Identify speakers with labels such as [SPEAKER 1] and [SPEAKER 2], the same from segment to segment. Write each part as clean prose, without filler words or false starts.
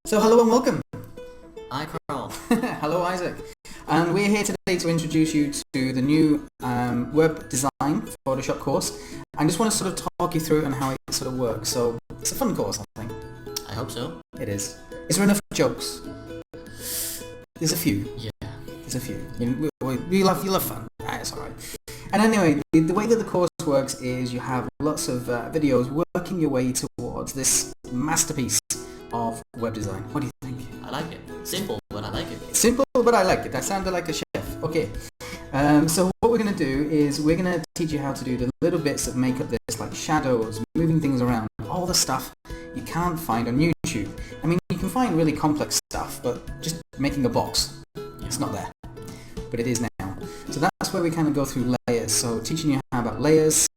[SPEAKER 1] So hello and welcome.
[SPEAKER 2] Hi, Carl.
[SPEAKER 1] Hello Isaac. And we're here today to introduce you to the new web design Photoshop course. I just want to sort of talk you through and how it sort of works. So it's a fun course, I think.
[SPEAKER 2] I hope so.
[SPEAKER 1] It is. Is there enough jokes? There's a few.
[SPEAKER 2] Yeah.
[SPEAKER 1] There's a few. You love fun. It's alright. And anyway, the way that the course works is you have lots of videos working your way towards this masterpiece of web design. What do you think?
[SPEAKER 2] I like it. Simple, but I like it.
[SPEAKER 1] Simple, but I like it. I sounded like a chef. Okay. So what we're going to do is we're going to teach you how to do the little bits that make up this, like shadows, moving things around, all the stuff you can't find on YouTube. I mean, you can find really complex stuff, but just making a box, it's not there. But it is now. So that's where we kind of go through layers. So teaching you how about layers.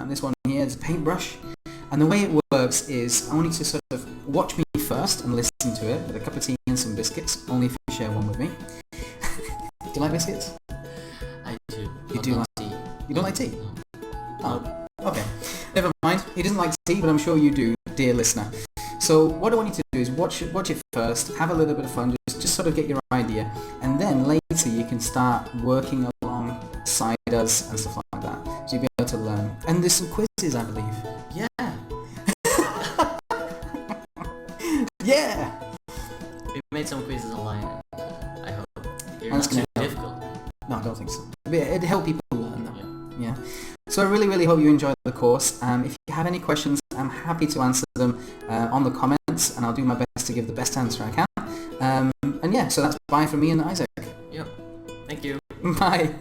[SPEAKER 1] This one here is a paintbrush. And the way it works is I want you to sort of watch me first and listen to it with a cup of tea and some biscuits, only if you share one with me. Do you like biscuits?
[SPEAKER 2] I do.
[SPEAKER 1] You do
[SPEAKER 2] not
[SPEAKER 1] like
[SPEAKER 2] tea.
[SPEAKER 1] You don't like tea?
[SPEAKER 2] No.
[SPEAKER 1] Oh, okay. Never mind. He doesn't like tea, but I'm sure you do, dear listener. So what I want you to do is watch it first, have a little bit of fun, just sort of get your idea, and then later you can start working alongside us and stuff like that. So you'll be able to learn. And there's some quizzes, I believe.
[SPEAKER 2] Yeah.
[SPEAKER 1] Yeah!
[SPEAKER 2] We made some quizzes online. I hope they're
[SPEAKER 1] That's
[SPEAKER 2] not too
[SPEAKER 1] gonna
[SPEAKER 2] difficult.
[SPEAKER 1] No, I don't think so. It'd help people learn though. Yeah. So I really hope you enjoyed the course. If you have any questions, I'm happy to answer them on the comments, and I'll do my best to give the best answer I can. And yeah, so that's bye from me and Isaac.
[SPEAKER 2] Yep. Thank you.
[SPEAKER 1] Bye.